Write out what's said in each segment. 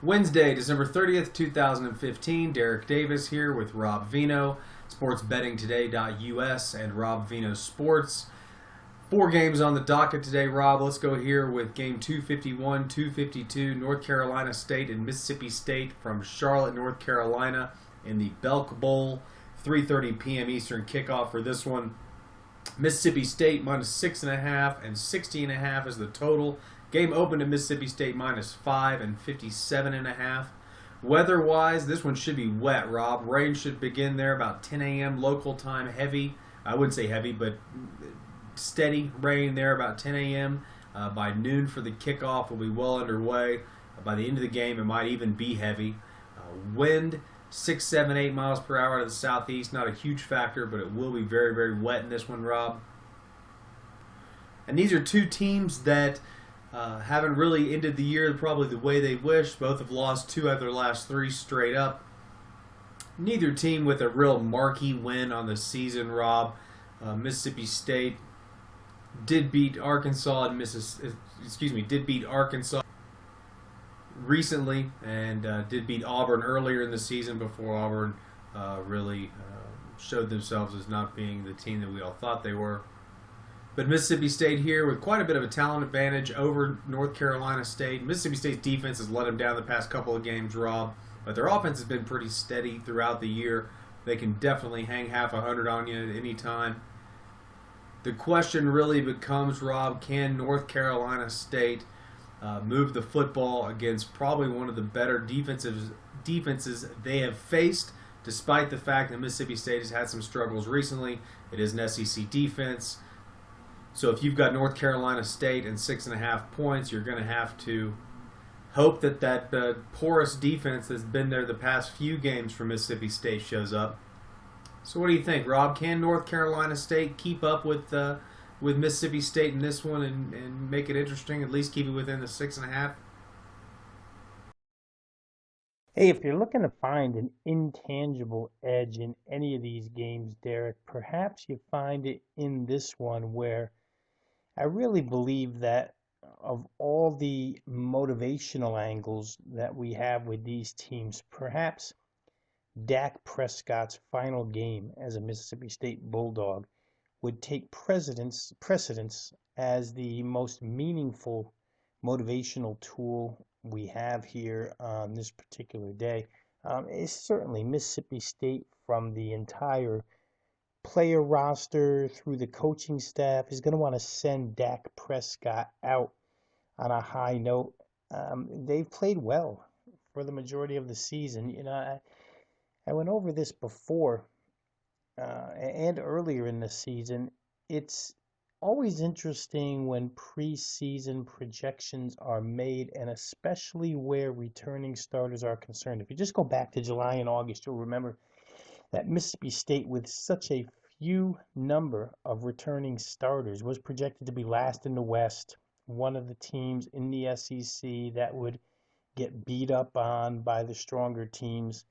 Wednesday, December 30th, 2015. Derek Davis here with Rob Vino, sportsbettingtoday.us, and Rob Vino Sports. Four games on the docket today, Rob. Let's go here with game 251, 252, North Carolina State and Mississippi State from Charlotte, North Carolina in the Belk Bowl. 3:30 p.m. Eastern kickoff for this one. Mississippi State minus 6.5 and 60.5 is the total. Game opened at Mississippi State minus 5 and 57.5. Weather-wise, this one should be wet, Rob. Rain should begin there about 10 a.m. local time. Heavy, I wouldn't say heavy, but steady rain there about 10 a.m. By noon for the kickoff, will be well underway. By the end of the game, it might even be heavy. Wind 6, 7, 8 miles per hour out of the southeast. Not a huge factor, but it will be very, very wet in this one, Rob. And these are two teams that haven't really ended the year probably the way they wish. Both have lost 2 out of their last 3 straight up. Neither team with a real marquee win on the season, Rob. Mississippi State did beat Arkansas and did beat Arkansas recently, and did beat Auburn earlier in the season before Auburn really showed themselves as not being the team that we all thought they were. But Mississippi State here with quite a bit of a talent advantage over North Carolina State. Mississippi State's defense has let them down the past couple of games, Rob, but their offense has been pretty steady throughout the year. They can definitely hang half 100 on you at any time. The question really becomes, Rob, can North Carolina State move the football against probably one of the better defenses they have faced, despite the fact that Mississippi State has had some struggles recently. It is an SEC defense. So if you've got North Carolina State and 6.5 points, you're going to have to hope that porous defense that's been there the past few games for Mississippi State shows up. So what do you think, Rob? Can North Carolina State keep up with Mississippi State in this one and make it interesting, at least keep it within the 6.5? Hey, if you're looking to find an intangible edge in any of these games, Derek, perhaps you find it in this one where I really believe that of all the motivational angles that we have with these teams, perhaps Dak Prescott's final game as a Mississippi State Bulldog would take precedence as the most meaningful motivational tool we have here on this particular day. Is certainly Mississippi State, from the entire player roster through the coaching staff, is going to want to send Dak Prescott out on a high note. They've played well for the majority of the season. I went over this before and earlier in the season. It's always interesting when preseason projections are made, and especially where returning starters are concerned. If you just go back to July and August, you'll remember that Mississippi State, with such a few number of returning starters, was projected to be last in the West, one of the teams in the SEC that would get beat up on by the stronger teams,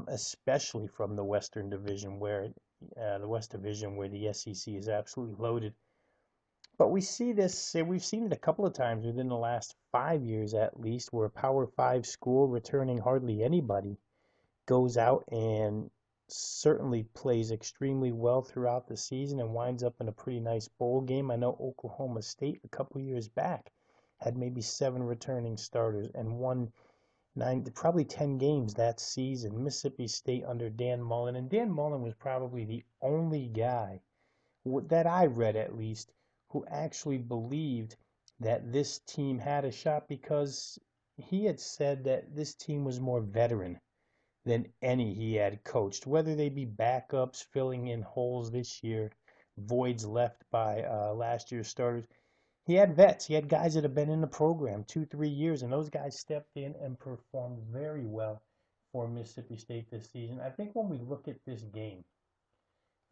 especially from the Western Division, where the West Division, where the SEC is absolutely loaded. But we see this, we've seen it a couple of times within the last 5 years at least, where a Power Five school returning hardly anybody goes out and certainly plays extremely well throughout the season and winds up in a pretty nice bowl game. I know Oklahoma State a couple years back had maybe 7 returning starters and won probably 10 games that season. Mississippi State under Dan Mullen, and Dan Mullen was probably the only guy that I read, at least, who actually believed that this team had a shot, because he had said that this team was more veteran than any he had coached, whether they be backups filling in holes this year, voids left by last year's starters. He had vets. He had guys that have been in the program 2, 3 years, and those guys stepped in and performed very well for Mississippi State this season. I think when we look at this game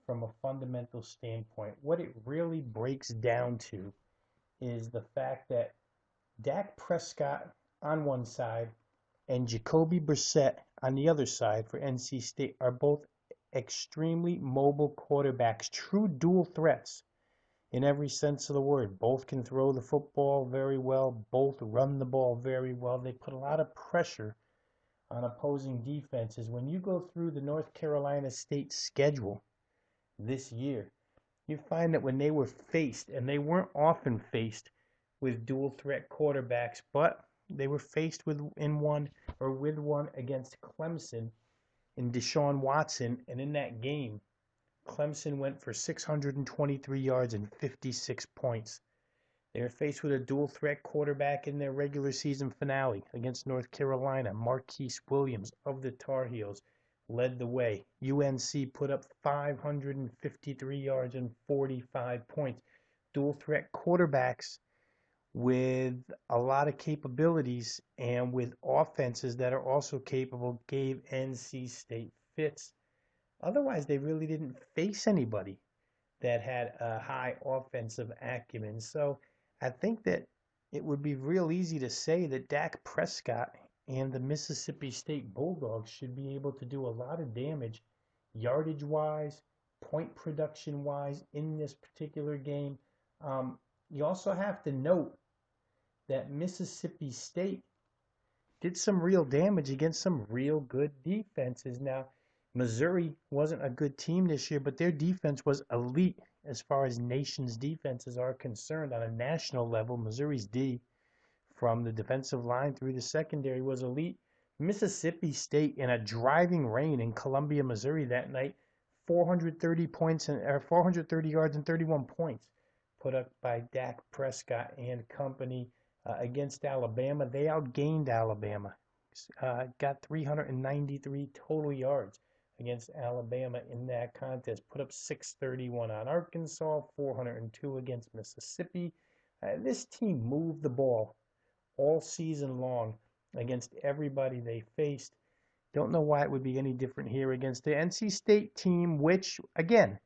from a fundamental standpoint, what it really breaks down to is the fact that Dak Prescott on one side and Jacoby Brissett on the other side for NC State are both extremely mobile quarterbacks, true dual threats. in every sense of the word. Both can throw the football very well, both run the ball very well. They put a lot of pressure on opposing defenses. When you go through the North Carolina State schedule this year, you find that when they were faced, and they weren't often faced with dual threat quarterbacks, but they were faced with one against Clemson in Deshaun Watson, and in that game, Clemson went for 623 yards and 56 points. They were faced with a dual threat quarterback in their regular season finale against North Carolina. Marquise Williams of the Tar Heels led the way. UNC put up 553 yards and 45 points. Dual threat quarterbacks with a lot of capabilities and with offenses that are also capable gave NC State fits. Otherwise, they really didn't face anybody that had a high offensive acumen. So I think that it would be real easy to say that Dak Prescott and the Mississippi State Bulldogs should be able to do a lot of damage yardage wise, point production wise in this particular game. You also have to note that Mississippi State did some real damage against some real good defenses. Now, Missouri wasn't a good team this year, but their defense was elite as far as nation's defenses are concerned. On a national level, Missouri's D, from the defensive line through the secondary, was elite. Mississippi State, in a driving rain in Columbia, Missouri that night, 430 yards and 31 points put up by Dak Prescott and company against Alabama. They outgained Alabama, got 393 total yards against Alabama in that contest, put up 631 on Arkansas, 402 against Mississippi. This team moved the ball all season long against everybody they faced. Don't know why it would be any different here against the NC State team, which, again,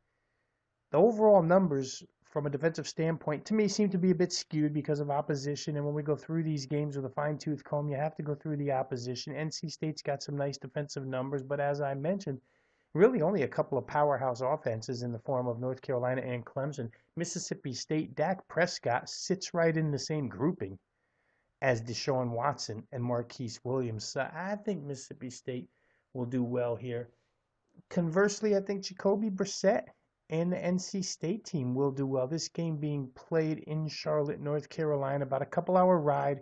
the overall numbers from a defensive standpoint to me seem to be a bit skewed because of opposition. And when we go through these games with a fine-tooth comb, you have to go through the opposition. NC State's got some nice defensive numbers, but as I mentioned, really only a couple of powerhouse offenses in the form of North Carolina and Clemson. Mississippi State, Dak Prescott sits right in the same grouping as Deshaun Watson and Marquise Williams. So I think Mississippi State will do well here. Conversely, I think Jacoby Brissett and the NC State team will do well. This game being played in Charlotte, North Carolina, about a couple-hour ride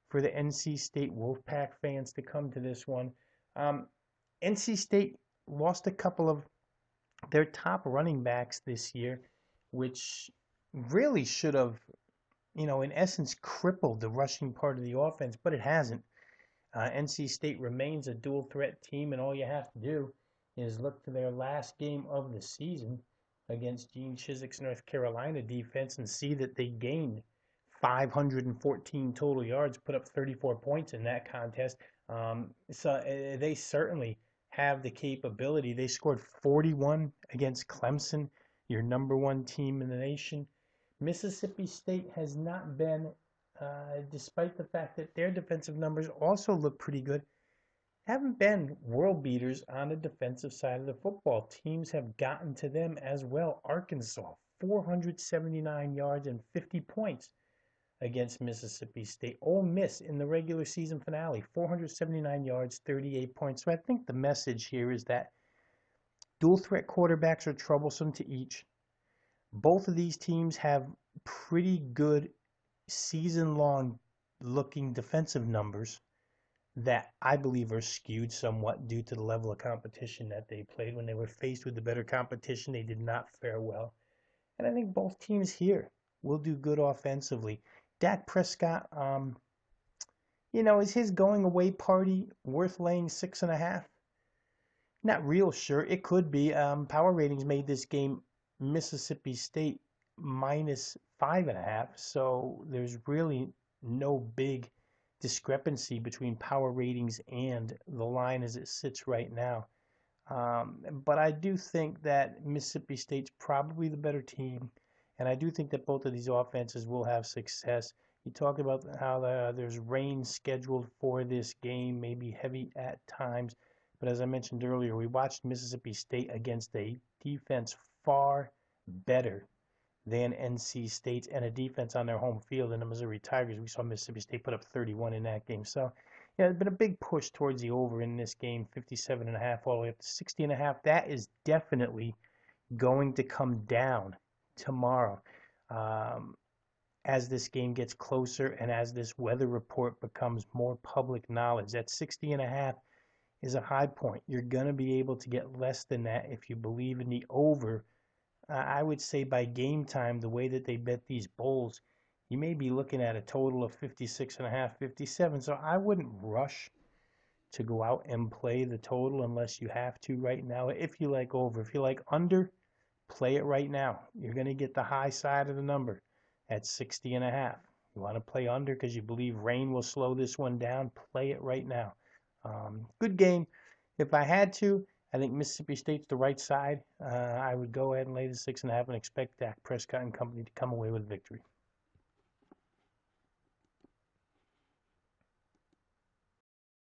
for the NC State Wolfpack fans to come to this one. NC State lost a couple of their top running backs this year, which really should have, in essence, crippled the rushing part of the offense, but it hasn't. NC State remains a dual threat team, and all you have to do is look to their last game of the season against Gene Chiswick's North Carolina defense and see that they gained 514 total yards, put up 34 points in that contest. So they certainly have the capability. They scored 41 against Clemson, your number one team in the nation. Mississippi State has not been, despite the fact that their defensive numbers also look pretty good, haven't been world beaters on the defensive side of the football. Teams have gotten to them as well. Arkansas, 479 yards and 50 points against Mississippi State. Ole Miss in the regular season finale, 479 yards, 38 points. So I think the message here is that dual threat quarterbacks are troublesome to each. Both of these teams have pretty good season-long looking defensive numbers that I believe are skewed somewhat due to the level of competition that they played. When they were faced with the better competition, they did not fare well. And I think both teams here will do good offensively. Dak Prescott, is his going away party worth laying 6.5? Not real sure. It could be. Power ratings made this game Mississippi State minus 5.5. So there's really no big discrepancy between power ratings and the line as it sits right now. But I do think that Mississippi State's probably the better team, and I do think that both of these offenses will have success. You talked about how there's rain scheduled for this game, maybe heavy at times. But as I mentioned earlier, we watched Mississippi State against a defense far better than NC State's, and a defense on their home field in the Missouri Tigers. We saw Mississippi State put up 31 in that game. So, yeah, there's been a big push towards the over in this game, 57.5 all the way up to 60.5. That is definitely going to come down tomorrow um, as this game gets closer and as this weather report becomes more public knowledge. That 60.5 is a high point. You're going to be able to get less than that if you believe in the over. I would say by game time, the way that they bet these bowls, you may be looking at a total of 56.5, 57. So I wouldn't rush to go out and play the total unless you have to right now. If you like over, if you like under, play it right now. You're going to get the high side of the number at 60.5. You want to play under because you believe rain will slow this one down, play it right now. Good game. If I had to, I think Mississippi State's the right side. I would go ahead and lay the 6.5 and expect Dak Prescott and company to come away with victory.